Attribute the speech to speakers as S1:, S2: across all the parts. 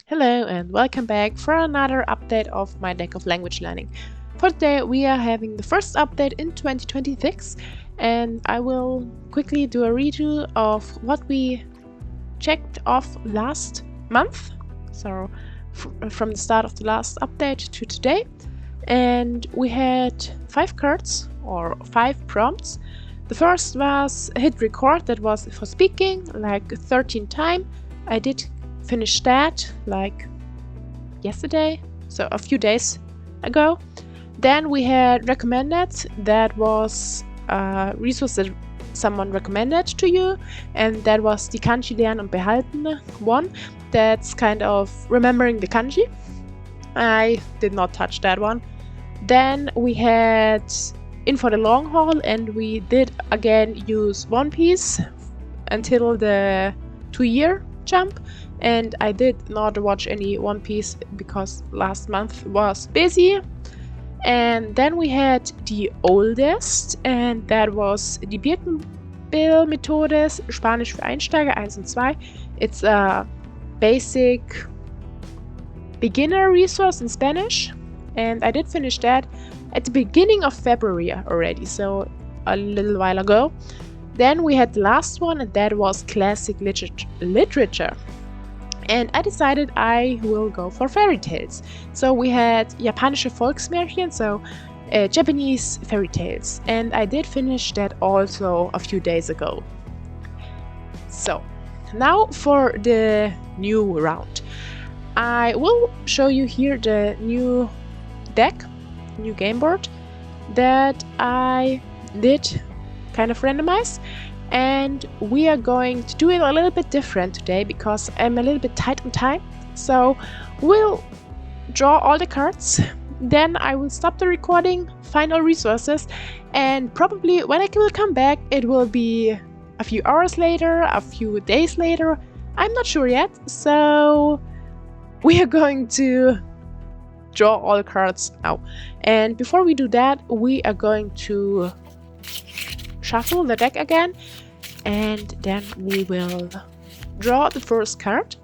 S1: Hello and welcome back for another update of my deck of language learning. For today we are having the first update in 2026 and I will quickly do a redo of what we checked off last month, so from the start of the last update to today. And we had 5 cards or 5 prompts. The first was hit record, that was for speaking, like 13 times. I did finish that like yesterday, so a few days ago. Then we had recommended, that was a resource that someone recommended to you, and that was the Kanji Lernen und Behalten one. That's kind of remembering the kanji. I did not touch that one. Then we had In for the Long Haul, and we did again use One Piece until the 2-year jump, and I did not watch any One Piece because last month was busy. And then we had the oldest, and that was die Birkenbill-Methodes, Spanisch für Einsteiger 1 und 2. It's a basic beginner resource in Spanish, and I did finish that at the beginning of February already, so a little while ago. Then we had the last one, and that was classic literature. And I decided I will go for fairy tales. So we had Japanische Volksmärchen, so Japanese fairy tales. And I did finish that also a few days ago. So now for the new round. I will show you here the new deck, new game board that I did kind of randomize, and we are going to do it a little bit different today because I'm a little bit tight on time. So we'll draw all the cards, then I will stop the recording, find all resources, and probably when I will come back it will be a few hours later, a few days later, I'm not sure yet. So we are going to draw all the cards now, and before we do that we are going to shuffle the deck again, and then we will draw the first card.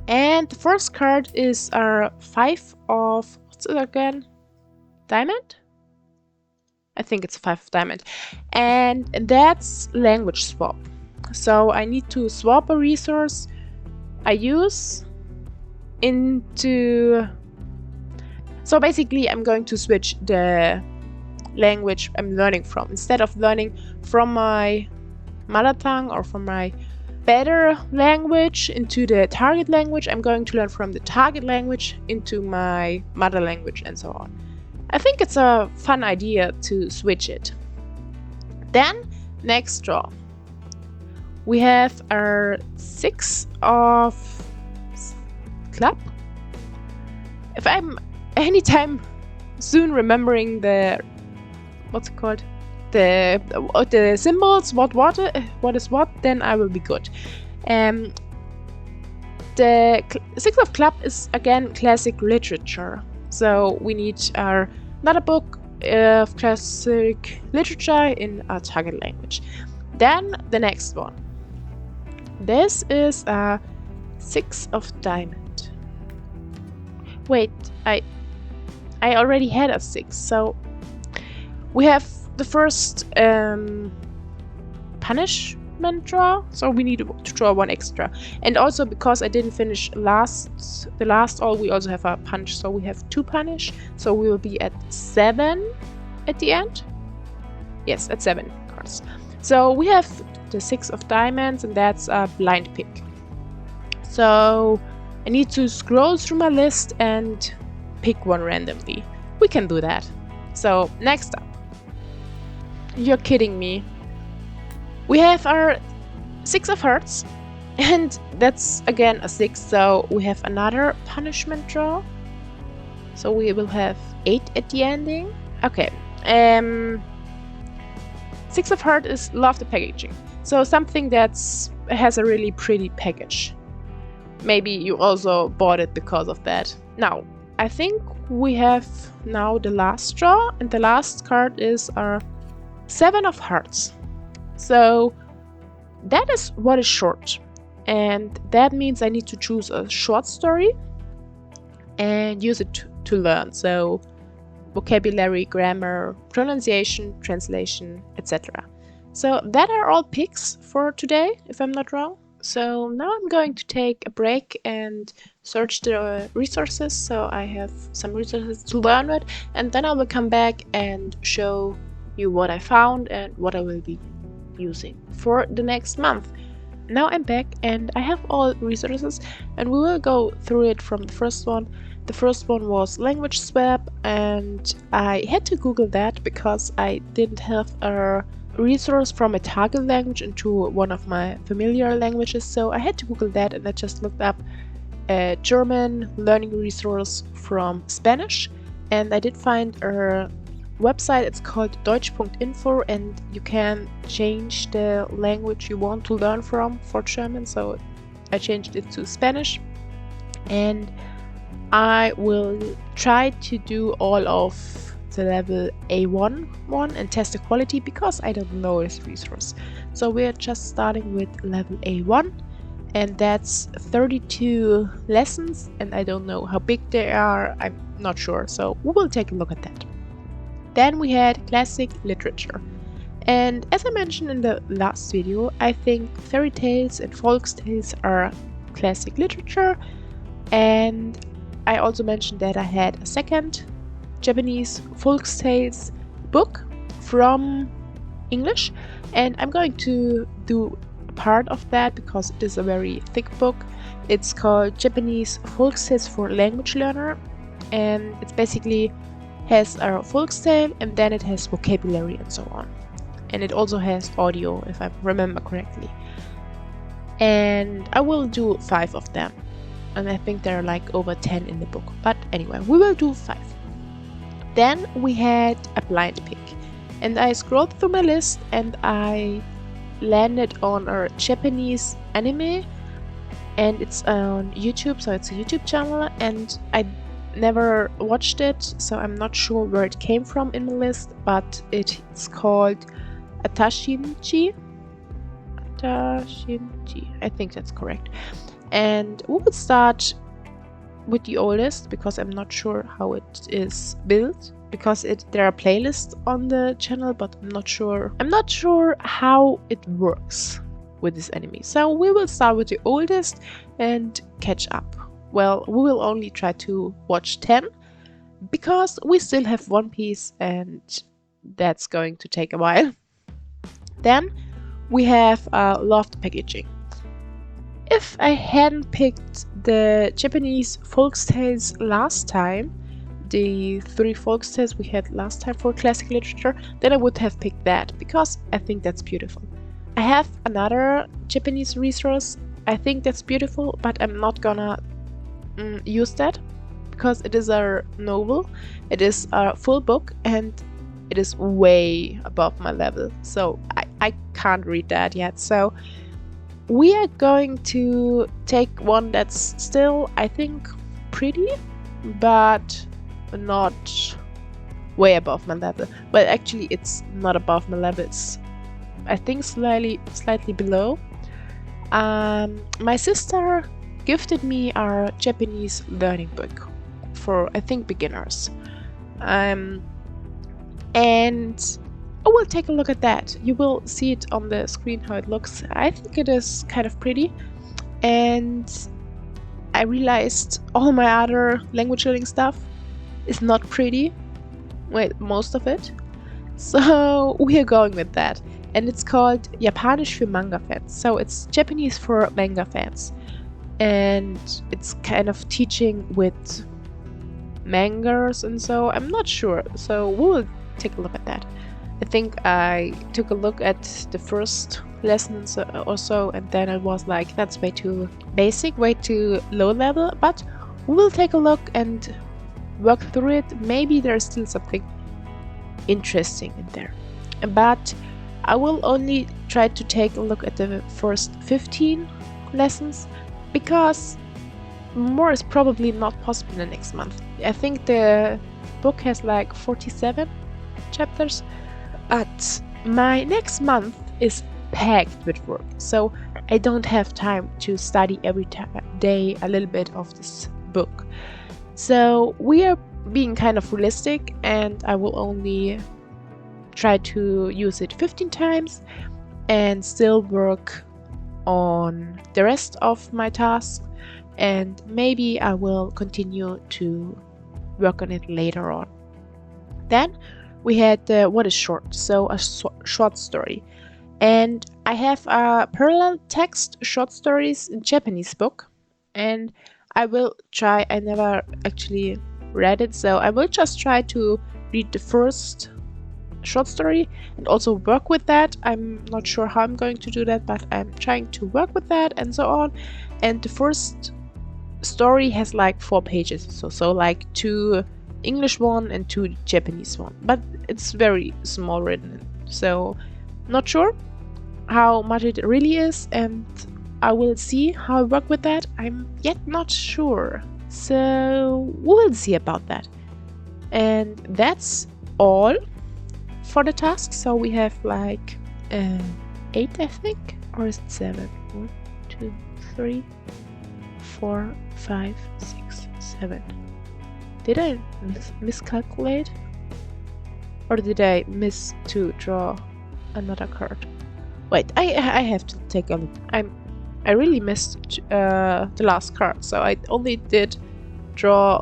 S1: And the first card is our 5 of, what's it again? Diamond? I think it's 5 of diamond. And that's language swap. So I need to swap a resource I use into... So basically I'm going to switch the language I'm learning from. Instead of learning from my mother tongue or from my better language into the target language, I'm going to learn from the target language into my mother language, and so on. I think it's a fun idea to switch it. Then, next draw. We have our 6 of club. If I'm anytime soon remembering the, what's it called, the symbols, what is what, then I will be good. The 6 of club is again classic literature, so we need another book of classic literature in our target language. Then the next one. This is a 6 of diamond. Wait, I already had a 6, so we have the first punishment draw, so we need to draw 1 extra. And also because I didn't finish the last all, we also have a punch, so we have 2 punish, so we will be at 7 at the end. Yes, at 7 cards. So we have the 6 of diamonds, and that's a blind pick. So I need to scroll through my list and pick one randomly. We can do that. So next up. You're kidding me. We have our 6 of hearts, and that's again a 6, so we have another punishment draw. So we will have 8 at the ending. Okay. 6 of heart is love the packaging. So something that has a really pretty package. Maybe you also bought it because of that. Now, I think we have now the last draw, and the last card is our 7 of hearts. So that is what is short. and that means I need to choose a short story and use it to learn. So vocabulary, grammar, pronunciation, translation, etc. So that are all picks for today, if I'm not wrong. So now I'm going to take a break and search the resources, so I have some resources to learn with, and then I will come back and show you what I found and what I will be using for the next month. Now I'm back and I have all resources, and we will go through it from the first one. The first one was language swap, and I had to Google that because I didn't have a resource from a target language into one of my familiar languages, so I had to Google that, and I just looked up a German learning resource from Spanish, and I did find a website. It's called deutsch.info, and you can change the language you want to learn from for German, so I changed it to Spanish, and I will try to do all of the level A1 one and test the quality because I don't know this resource. So we're just starting with level A1, and that's 32 lessons, and I don't know how big they are, I'm not sure, so we will take a look at that. Then we had classic literature, and as I mentioned in the last video, I think fairy tales and folk tales are classic literature, and I also mentioned that I had a second Japanese folk tales book from English, and I'm going to do a part of that because it is a very thick book. It's called Japanese folk tales for language learner, and it's basically has a folk tale and then it has vocabulary and so on, and it also has audio if I remember correctly, and I will do 5 of them, and I think there are like over 10 in the book, but anyway, we will do 5. Then we had a blind pick, and I scrolled through my list and I landed on a Japanese anime, and it's on YouTube, so it's a YouTube channel, and I never watched it, so I'm not sure where it came from in my list, but it's called Atashinchi. I think that's correct. And we would start with the oldest because I'm not sure how it is built, because there are playlists on the channel, but I'm not sure how it works with this anime. So we will start with the oldest and catch up. Well, we will only try to watch 10 because we still have One Piece, and that's going to take a while. Then we have Loved Packaging. If I hadn't picked the Japanese folk tales last time, the 3 folk tales we had last time for classic literature, then I would have picked that because I think that's beautiful. I have another Japanese resource, I think that's beautiful, but I'm not gonna use that because it is a novel, it is a full book, and it is way above my level, so I can't read that yet. So we are going to take one that's still, I think, pretty, but not way above my level. But actually it's not above my level, it's I think slightly below. My sister gifted me our Japanese learning book for, I think, beginners. And I will take a look at that. You will see it on the screen how it looks. I think it is kind of pretty, and I realized all my other language learning stuff is not pretty. Wait, most of it. So we are going with that, and it's called Japanisch für Manga Fans. So it's Japanese for manga fans, and it's kind of teaching with mangas, and so I'm not sure. So we will take a look at that. I think I took a look at the first lessons or so, and then I was like, that's way too basic, way too low level, but we will take a look and work through it. Maybe there's still something interesting in there, but I will only try to take a look at the first 15 lessons because more is probably not possible in the next month. I think the book has like 47 chapters, but my next month is packed with work, so I don't have time to study every day a little bit of this book. So we are being kind of realistic, and I will only try to use it 15 times and still work on the rest of my tasks, and maybe I will continue to work on it later on. Then we had the what is short, so a short story. And I have a parallel text short stories in Japanese book, and I will try, I never actually read it, so I will just try to read the first short story and also work with that. I'm not sure how I'm going to do that, but I'm trying to work with that and so on. And the first story has like 4 pages, so like 2 English one and 2 Japanese one, but it's very small written, so not sure how much it really is, and I will see how I work with that. I'm yet not sure, so we'll see about that. And that's all for the task. So we have like 8, I think, or is it 7? 1, 2, 3, 4, 5, 6, 7. Did I miscalculate? Or did I miss to draw another card? Wait, I have to take a look. I really missed the last card, so I only did draw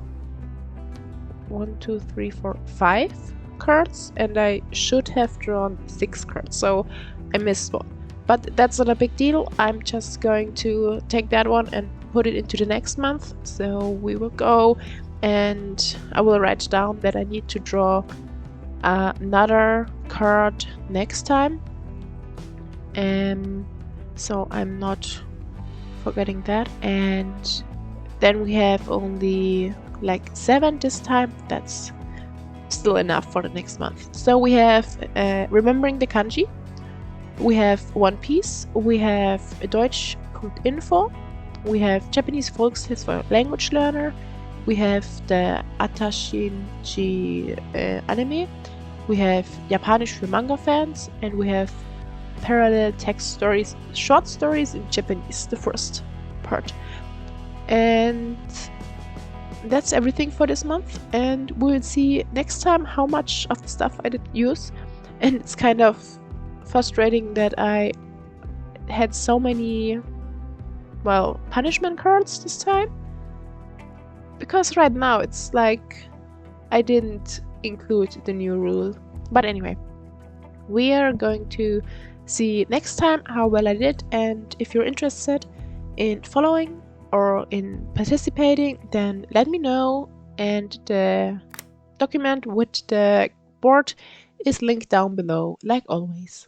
S1: 1, 2, 3, 4, 5 cards, and I should have drawn 6 cards, so I missed one. But that's not a big deal. I'm just going to take that one and put it into the next month. So we will go, and I will write down that I need to draw another card next time, so I'm not forgetting that. And then we have only like 7 this time. That's still enough for the next month. So we have remembering the kanji, we have One Piece, we have Deutsch.info, we have Japanese Volkslied for language learner, we have the Atashinji anime, we have Japanisch für manga fans, and we have parallel text stories, short stories in Japanese, the first part. And that's everything for this month, and we'll see next time how much of the stuff I did use. And it's kind of frustrating that I had so many, well, punishment cards this time, because right now it's like I didn't include the new rule. But anyway, we are going to see next time how well I did, and if you're interested in following or in participating, then let me know, and the document with the board is linked down below, like always.